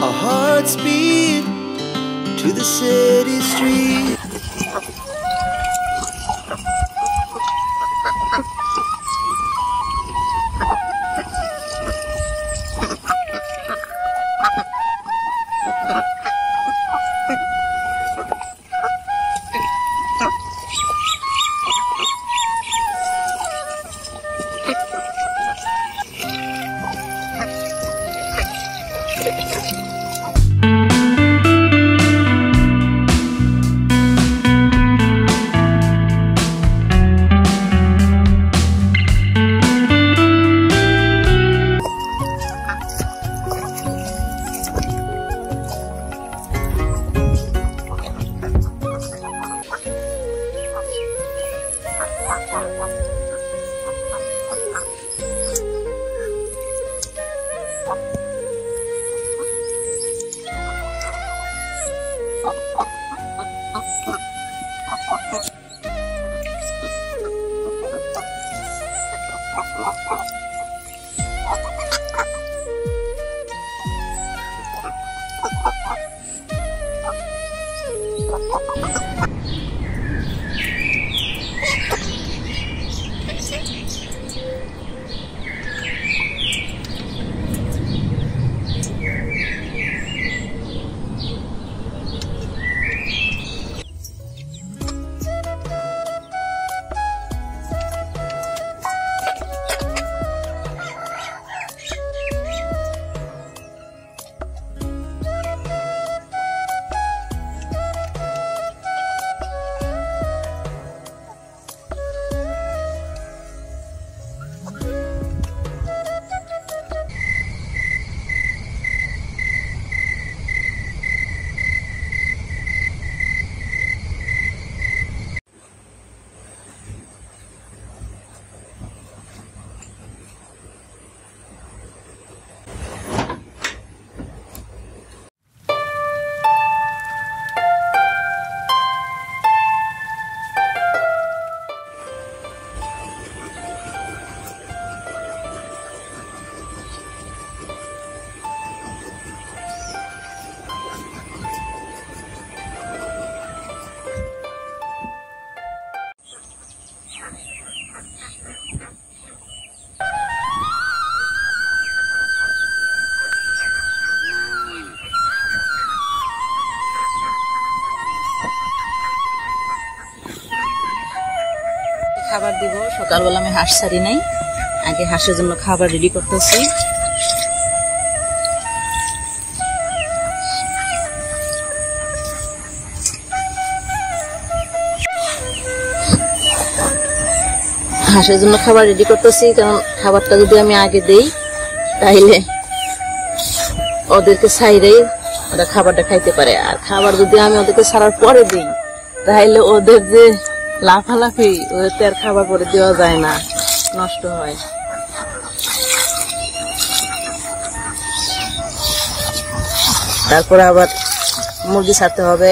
Our hearts beat to the city street. খাবার দিব। সকালবেলা আমি হাঁস ছাড়ি নাই, আগে হাঁসের জন্য খাবার রেডি করতেছি। হাঁসের জন্য খাবার রেডি করতেছি, কারণ খাবারটা যদি আমি আগে দেই তাইলে ওদেরকে ছাইরেই ওরা খাবারটা খাইতে পারে, আর খাবার যদি আমি ওদেরকে ছাড়ার পরে দিই তাহলে ওদের যে লাফালাফি, ওদের আর খাবার পরে দেওয়া যায় না, নষ্ট হয়। তারপরে আবার মুরগি ছাড়তে হবে।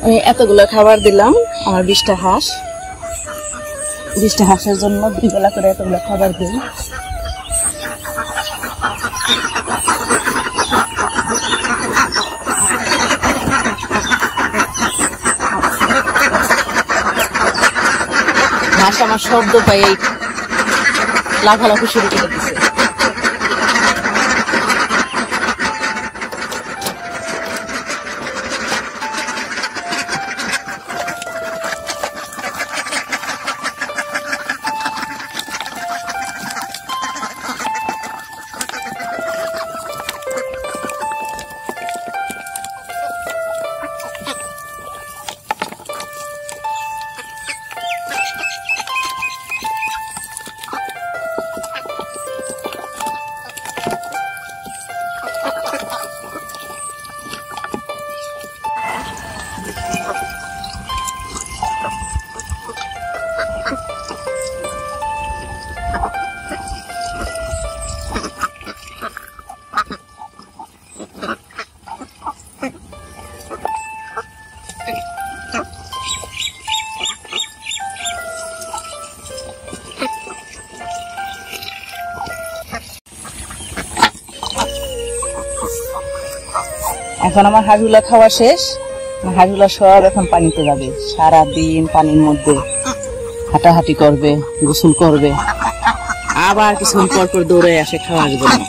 আমি এতগুলো খাবার দিলাম আমার 20টা হাঁস। 20টা হাঁসের জন্য 2 বেলা করে এতগুলো খাবার দিই। হাঁস আমার শব্দ পাই লাফালাফি শুরু করে দিচ্ছে। এখন আমার হাঁসগুলা খাওয়া শেষ, হাঁসগুলা সব এখন পানিতে যাবে। সারাদিন পানির মধ্যে হাঁটাহাঁটি করবে, গোসল করবে, আবার কিছুক্ষণ পর পর দৌড়ে আসে খাওয়ার জন্য।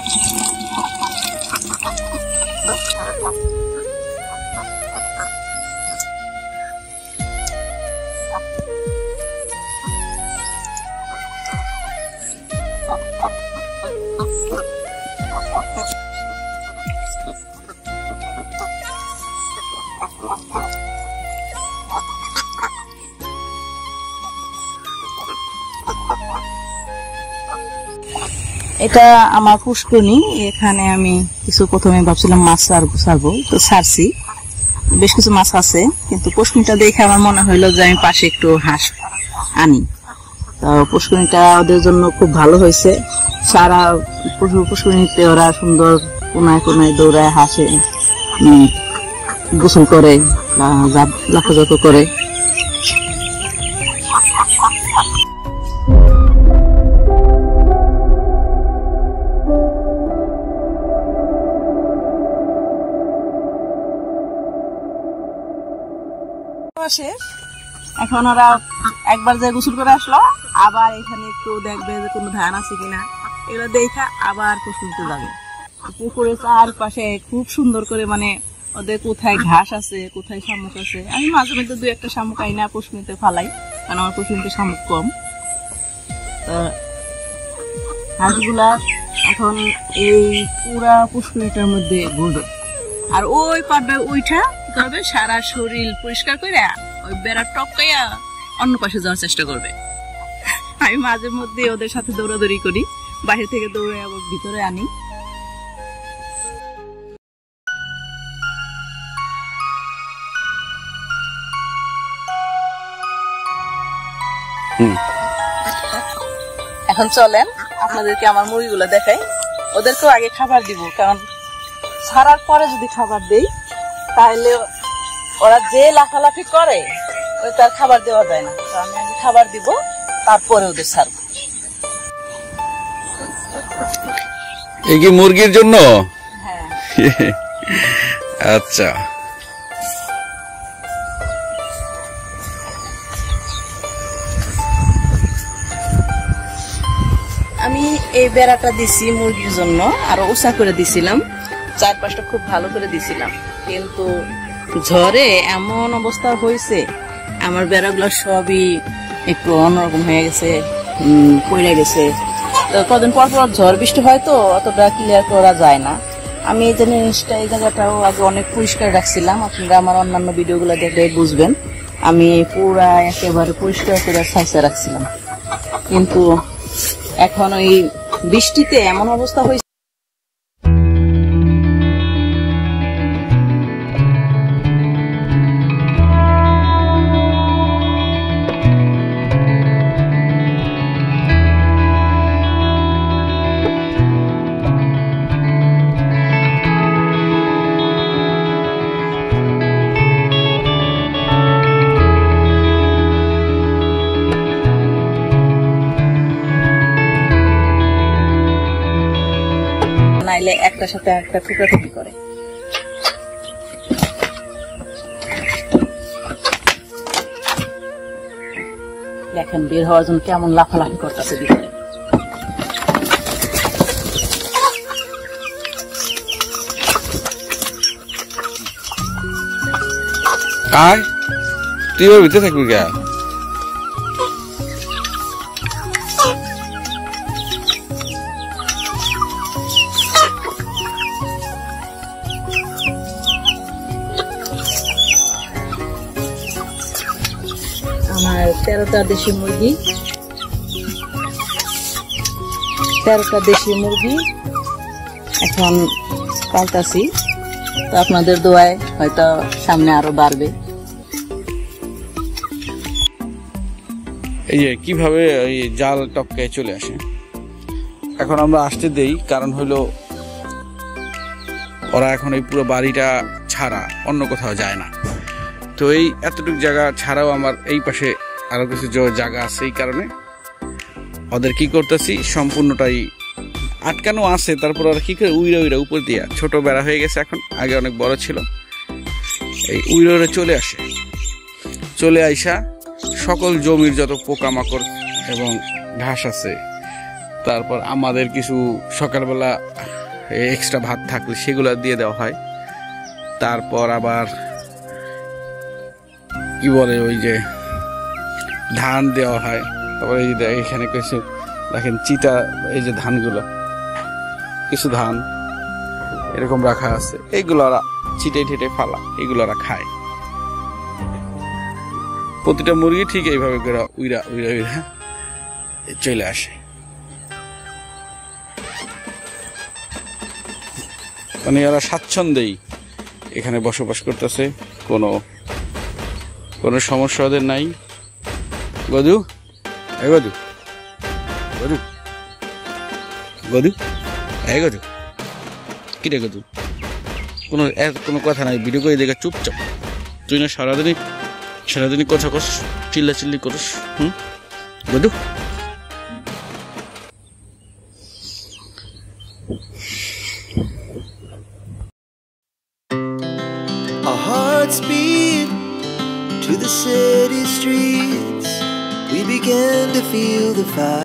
এটা আমার পুষ্করণী, এখানে আমি কিছু প্রথমে ভাবছিলাম মাছ ছাড়বো, তো ছাড়ছি, বেশ কিছু মাছ আছে, কিন্তু পুষ্করণীটা দেখে আমার মনে হইলো যে আমি পাশে একটু হাঁস আনি। তো পুষ্করণীটা ওদের জন্য খুব ভালো হয়েছে। সারা পুষ্করণীতে ওরা সুন্দর কোনায় কোনায় দৌড়ায়, হাসে, গোসল করে, লাফাঝাপ করে। এখন ওরা একবার যে গোসল করে আসলো, আবার এখানে একটু দেখবে যে কোনো ধান আছে কিনা, এগুলো দেখা আবার পুষ্করিতে যাবে। পুকুরের চারপাশে খুব সুন্দর করে, মানে ওদের কোথায় ঘাস আছে, কোথায় শামুক আছে। আমি মাঝে মধ্যে 2-1টা শামুক আই না পুষ্করিতে ফালাই, কারণ আমার পুষ্করিতে শামুক কম। হাঁসগুলা এখন এই পুরা পুষ্করিটার মধ্যে ঘুরবে, আর ওই পাড়বে ওইটা করবে, সারা শরীর পরিষ্কার করে ওই বেড়া টপকাইয়া অন্য পাশে যাওয়ার চেষ্টা করবে। আমি মাঝে মধ্যে ওদের সাথে দৌড়াদৌড়ি করি, বাইরে থেকে দৌড়ে আবার ভিতরে আনি। এখন চলেন আপনাদেরকে আমার মুরগিগুলো দেখাই। ওদেরকেও আগে খাবার দিব, কারণ ছাড়ার পরে যদি খাবার দেই তাহলে ওরা যে লাফালাফি করে ওই তার খাবার দেওয়া যায় না। তো আমি আগে খাবার দিব, তারপরে ওদের ছাড়বো। এই কি মুরগির জন্য? হ্যাঁ। আচ্ছা, আমি এই বেড়াটা দিছি মুরগির জন্য, আরো উঁচা করে দিছিলাম, চারপাশটা খুব ভালো করে দিছিলাম, কিন্তু ঝড়ে এমন অবস্থা হয়েছে আমার বেড়াগুলো সবই একটু অন্যরকম হয়ে গেছে, পড়ে গেছে। তো কদিন পর পর ঝড় বৃষ্টি হয় তো অতটা ক্লিয়ার করা যায় না। আমি এই জিনিসটা, এই জায়গাটাও আগে অনেক পরিষ্কার রাখছিলাম, আপনারা আমার অন্যান্য ভিডিওগুলো দেখলে বুঝবেন। আমি পুরা একেবারে পরিষ্কার করে সাইজে রাখছিলাম, কিন্তু এখন ওই বৃষ্টিতে এমন অবস্থা হয়েছে। নাইলে একটার সাথে একটা টুকরাটুকি করে। দেখেন বের হওয়ার জন্য কেমন লাফালাফি করতেছে ভিতরে। আয় তুই ওর ভিতরে থাকবি গা? আমার 13টা দেশি মুরগি, 13টা দেশি মুরগি এখন পালতাছি। তো আপনাদের দোয়ায় হয়তো সামনে আরো বাড়বে। এই যে কিভাবে ওই জাল টপকায় চলে আসে। এখন আমরা আসতে দেই, কারণ হলো ওরা এখন এই পুরো বাড়িটা ছাড়া অন্য কোথাও যায় না। তো এই এতটুকু জায়গা ছাড়াও আমার এই পাশে আরো কিছু জায়গা আছে, এই কারণে ওদের কি করতেছি সম্পূর্ণটাই আটকানো আছে, তারপর আর কি করে উইরা উইরা উপর দিয়া, ছোট বেড়া হয়ে গেছে এখন, আগে অনেক বড় ছিল। এই উইরা উইরা চলে আসে, চলে আইসা সকল জমির যত পোকামাকড় এবং ঘাস আছে, তারপর আমাদের কিছু সকালবেলা এক্সট্রা ভাত থাকলে সেগুলো দিয়ে দেওয়া হয়। তারপর আবার কি বলে ওই যে ধান দেওয়া হয়। তারপর এই যে এখানে কিছু দেখেন চিতা, এই যে ধানগুলো, কিছু ধান এরকম রাখা আছে, এইগুলো ওরা ছিটে ছিটে ফালা, এগুলো ওরা খায়। প্রতিটা মুরগি ঠিক এইভাবে করে উইরা উইরা উইরা চলে আসে। মানে এরা স্বাচ্ছন্দ্যেই এখানে বসবাস করতেছে, কোনো সমস্যা ওদের নাই। গদু, এ গদু, গদু, গদু, এ গদু, কি রে গদু? কোনো কথা নাই, ভিডিও করে দেখে চুপচাপ। তুই না সারাদিনই কথা কস, চিল্লাচিল্লি করিস। গদু, Our hearts beat to the city streets. We began to feel the fire.